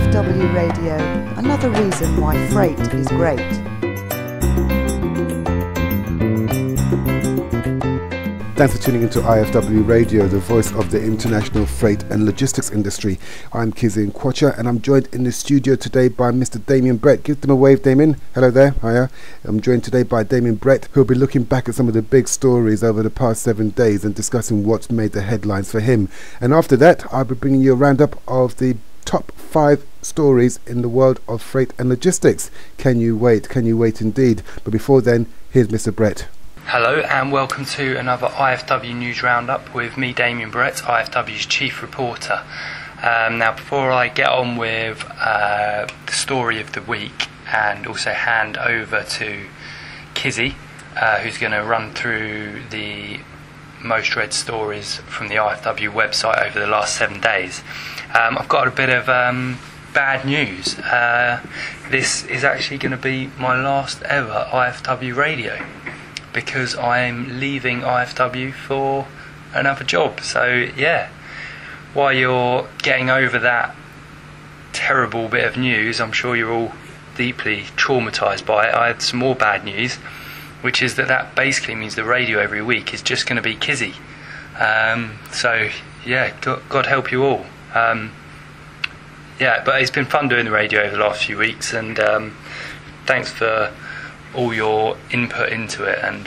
IFW Radio, another reason why freight is great. Thanks for tuning into IFW Radio, the voice of the international freight and logistics industry. I'm Kizzy Nkwacha, and I'm joined in the studio today by Mr. Damian Brett. Give them a wave, Damian. Hello there. Hiya. I'm joined today by Damian Brett, who'll be looking back at some of the big stories over the past 7 days and discussing what's made the headlines for him. And after that, I'll be bringing you a roundup of the top 5 stories in the world of freight and logistics. Can you wait? Can you wait indeed? But before then, here's Mr. Brett. Hello and welcome to another IFW News Roundup with me, Damian Brett, IFW's Chief Reporter. Now, before I get on with the story of the week and also hand over to Kizzy, who's going to run through the most read stories from the IFW website over the last 7 days, I've got a bit of bad news. This is actually going to be my last ever IFW radio, because I'm leaving IFW for another job. So yeah, while you're getting over that terrible bit of news, I'm sure you're all deeply traumatised by it. I had some more bad news, which is that basically means the radio every week is just going to be Kizzy. So yeah, God help you all. Yeah, but it's been fun doing the radio over the last few weeks, and thanks for all your input into it, and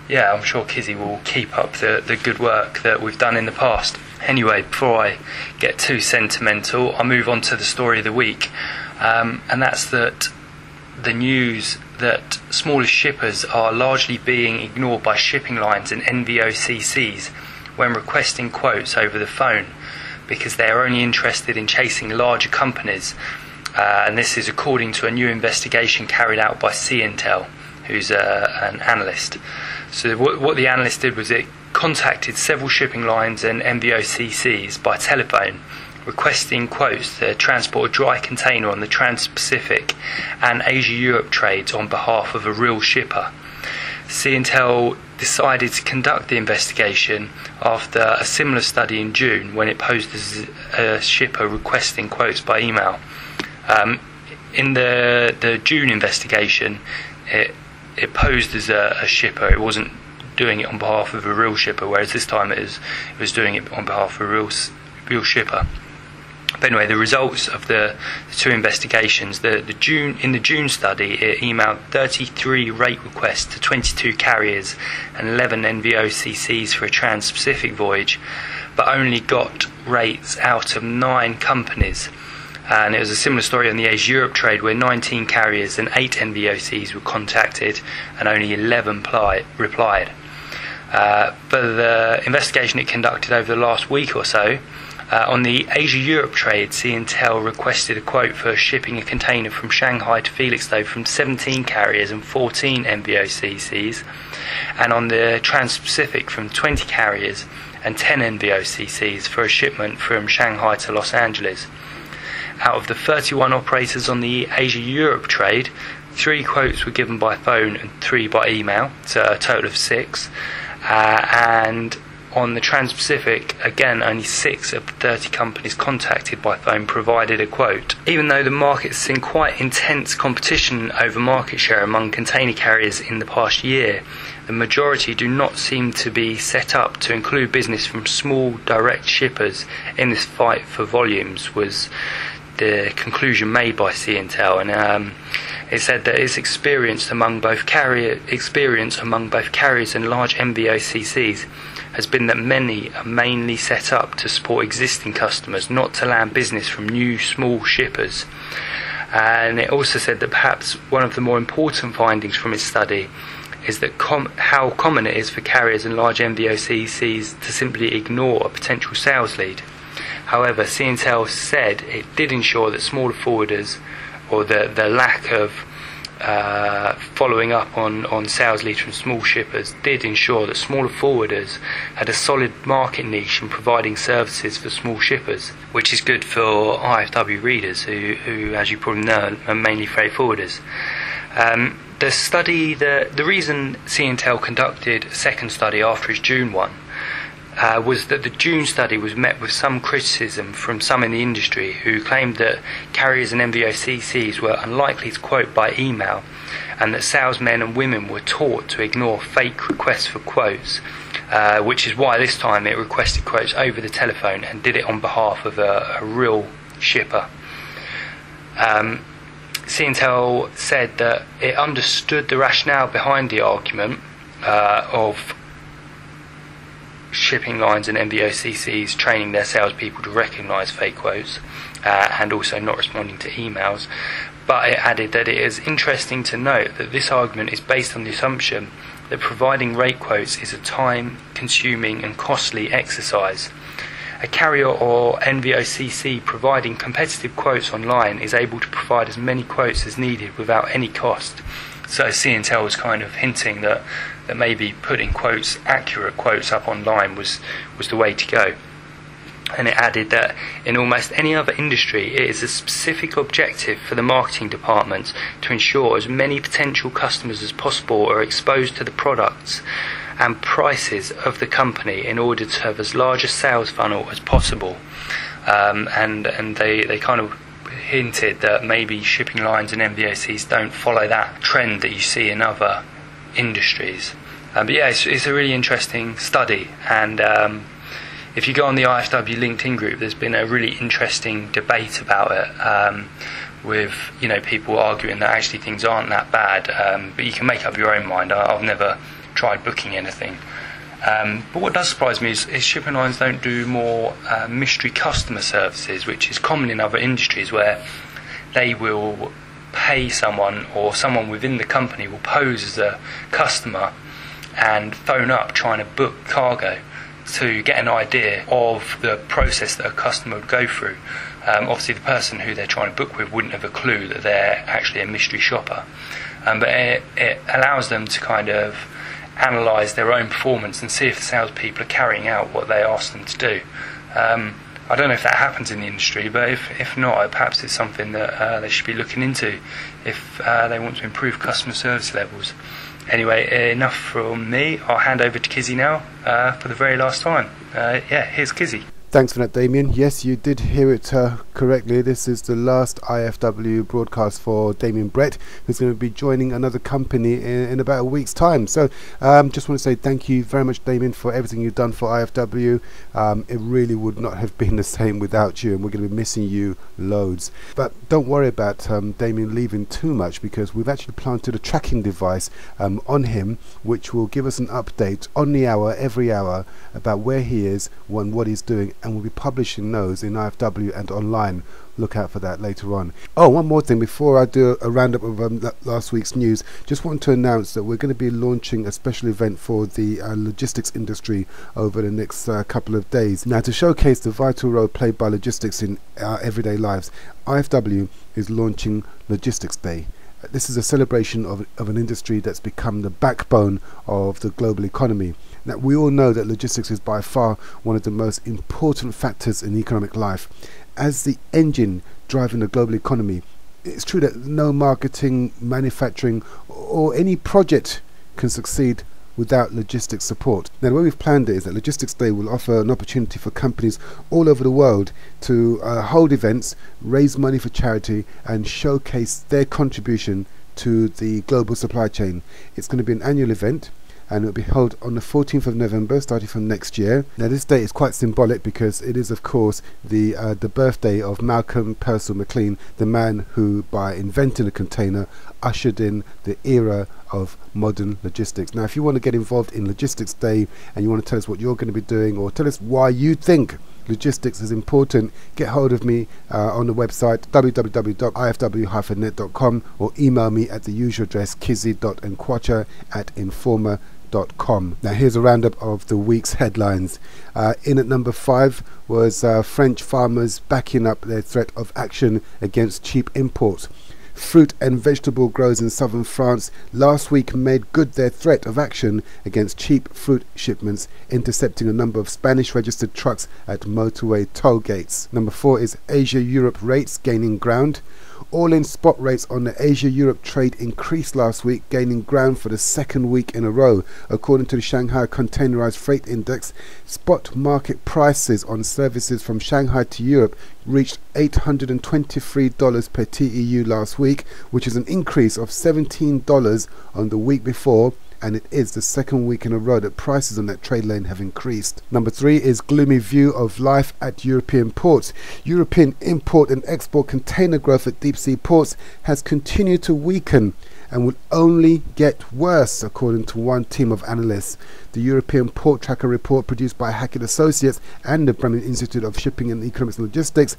yeah, I'm sure Kizzy will keep up the good work that we've done in the past. Anyway, before I get too sentimental, I'll move on to the story of the week, and that's that the news that smaller shippers are largely being ignored by shipping lines and NVOCCs when requesting quotes over the phone, because they are only interested in chasing larger companies. And this is according to a new investigation carried out by Intel, who's an analyst. So what the analyst did was it contacted several shipping lines and NVOCCs by telephone, requesting quotes to transport a dry container on the Trans-Pacific and Asia-Europe trades on behalf of a real shipper. Intel decided to conduct the investigation after a similar study in June, when it posed as a shipper requesting quotes by email. In the June investigation, it posed as a shipper. It wasn't doing it on behalf of a real shipper, whereas this time it was doing it on behalf of a real shipper. But anyway, the results of the two investigations, in the June study, it emailed 33 rate requests to 22 carriers and 11 NVOCCs for a Trans-Pacific voyage, but only got rates out of 9 companies. And it was a similar story on the Asia-Europe trade, where 19 carriers and 8 NVOCs were contacted and only 11 replied. But the investigation it conducted over the last week or so, on the Asia-Europe trade, Intel requested a quote for shipping a container from Shanghai to Felixstowe from 17 carriers and 14 NVOCCs, and on the Trans-Pacific from 20 carriers and 10 NVOCCs for a shipment from Shanghai to Los Angeles. Out of the 31 operators on the Asia-Europe trade, 3 quotes were given by phone and 3 by email, so a total of 6. And on the Trans-Pacific, again, only 6 of the 30 companies contacted by phone provided a quote. Even though the market's seen quite intense competition over market share among container carriers in the past year, the majority do not seem to be set up to include business from small direct shippers in this fight for volumes, was the conclusion made by Intel. And it said that its experience among both carriers and large NVOCCs has been that many are mainly set up to support existing customers, not to land business from new small shippers. And it also said that perhaps one of the more important findings from its study is that how common it is for carriers and large NVOCCs to simply ignore a potential sales lead. However, Intel said it did ensure that smaller forwarders, or the lack of following up on sales leads from small shippers, did ensure that smaller forwarders had a solid market niche in providing services for small shippers, which is good for IFW readers who, as you probably know, are mainly freight forwarders. The reason Intel conducted a second study after its June one was that the June study was met with some criticism from some in the industry who claimed that carriers and MVOCCs were unlikely to quote by email, and that salesmen and women were taught to ignore fake requests for quotes, which is why this time it requested quotes over the telephone and did it on behalf of a real shipper. C&Tel said that it understood the rationale behind the argument of shipping lines and MVOCCs training their salespeople to recognise fake quotes and also not responding to emails, but it added that it is interesting to note that this argument is based on the assumption that providing rate quotes is a time-consuming and costly exercise. A carrier or NVOCC providing competitive quotes online is able to provide as many quotes as needed without any cost. So C&Tel was kind of hinting that maybe putting quotes, accurate quotes up online was the way to go. And it added that in almost any other industry, it is a specific objective for the marketing department to ensure as many potential customers as possible are exposed to the products and prices of the company in order to have as large a sales funnel as possible. And they kind of hinted that maybe shipping lines and MVOCs don't follow that trend that you see in other industries. But yeah, it's a really interesting study, and if you go on the IFW LinkedIn group, there's been a really interesting debate about it, with people arguing that actually things aren't that bad, but you can make up your own mind. I've never tried booking anything. But what does surprise me is shipping lines don't do more mystery customer services, which is common in other industries, where they will pay someone, or someone within the company will pose as a customer and phone up trying to book cargo to get an idea of the process that a customer would go through. Obviously the person who they're trying to book with wouldn't have a clue that they're actually a mystery shopper, but it allows them to kind of analyse their own performance and see if the salespeople are carrying out what they ask them to do. I don't know if that happens in the industry, but if not, perhaps it's something that they should be looking into if they want to improve customer service levels. Anyway, enough from me. I'll hand over to Kizzy now for the very last time. Here's Kizzy. Thanks for that, Damien. Yes, you did hear it correctly. This is the last IFW broadcast for Damien Brett, who's going to be joining another company in about a week's time. So just want to say thank you very much, Damien, for everything you've done for IFW. It really would not have been the same without you, and we're going to be missing you loads. But don't worry about Damien leaving too much, because we've actually planted a tracking device on him, which will give us an update on the hour, every hour, about where he is and what he's doing, and we'll be publishing those in IFW and online. Look out for that later on. Oh, one more thing before I do a roundup of last week's news. Just want to announce that we're going to be launching a special event for the logistics industry over the next couple of days. Now, to showcase the vital role played by logistics in our everyday lives, IFW is launching Logistics Day. This is a celebration of an industry that's become the backbone of the global economy. Now, we all know that logistics is by far one of the most important factors in economic life. As the engine driving the global economy, it's true that no marketing, manufacturing, or any project can succeed without logistics support. Now, the way we've planned it is that Logistics Day will offer an opportunity for companies all over the world to hold events, raise money for charity, and showcase their contribution to the global supply chain. It's going to be an annual event, and it will be held on the 14th of November, starting from next year. Now, this date is quite symbolic because it is, of course, the birthday of Malcolm Purcell McLean, the man who, by inventing a container, ushered in the era of modern logistics. Now, if you want to get involved in Logistics Day and you want to tell us what you're going to be doing, or tell us why you think logistics is important, get hold of me on the website www.ifw-net.com, or email me at the usual address kizzy.nkwacha@informa.com. Now, here's a roundup of the week's headlines. In at number 5 was French farmers backing up their threat of action against cheap imports. Fruit and vegetable growers in southern France last week made good their threat of action against cheap fruit shipments, intercepting a number of Spanish registered trucks at motorway toll gates. Number 4 is Asia-Europe rates gaining ground. All-in spot rates on the Asia-Europe trade increased last week, gaining ground for the second week in a row. According to the Shanghai Containerized Freight Index, spot market prices on services from Shanghai to Europe reached $823 per TEU last week, which is an increase of $17 on the week before, and it is the second week in a row that prices on that trade lane have increased. Number 3 is gloomy view of life at European ports. European import and export container growth at deep sea ports has continued to weaken and will only get worse, according to one team of analysts. The European Port Tracker report produced by Hackett Associates and the Bremen Institute of Shipping and Economics and Logistics,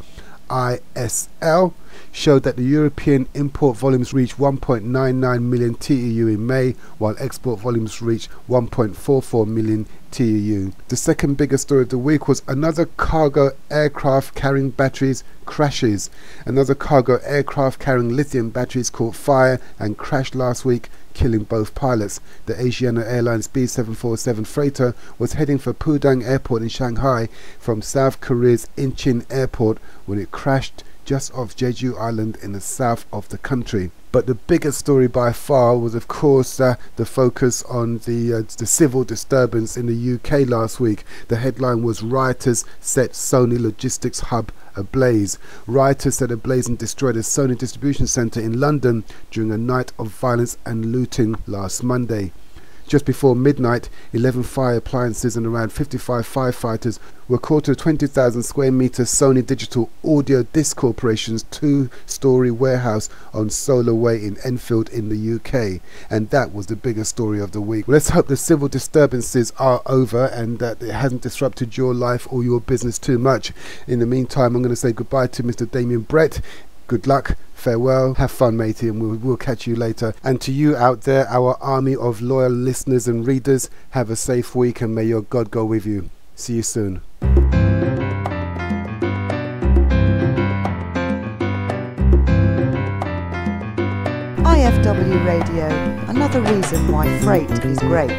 ISL, showed that the European import volumes reached 1.99 million TEU in May, while export volumes reached 1.44 million TEU. The second biggest story of the week was another cargo aircraft carrying batteries crashes. Another cargo aircraft carrying lithium batteries caught fire and crashed last week, killing both pilots. The Asiana Airlines B747 freighter was heading for Pudong Airport in Shanghai from South Korea's Incheon Airport when it crashed just off Jeju Island in the south of the country. But the biggest story by far was, of course, the focus on the civil disturbance in the UK last week. The headline was "Rioters Set Sony Logistics Hub Ablaze." Rioters set ablaze and destroyed a Sony distribution centre in London during a night of violence and looting last Monday. Just before midnight, 11 fire appliances and around 55 firefighters were called to a 20,000 square metre Sony Digital Audio Disc Corporation's two-storey warehouse on Solar Way in Enfield in the UK. And that was the biggest story of the week. Well, let's hope the civil disturbances are over and that it hasn't disrupted your life or your business too much. In the meantime, I'm going to say goodbye to Mr. Damian Brett. Good luck, farewell, have fun, matey, and we'll catch you later. And to you out there, our army of loyal listeners and readers, have a safe week and may your God go with you. See you soon. IFW Radio, another reason why freight is great.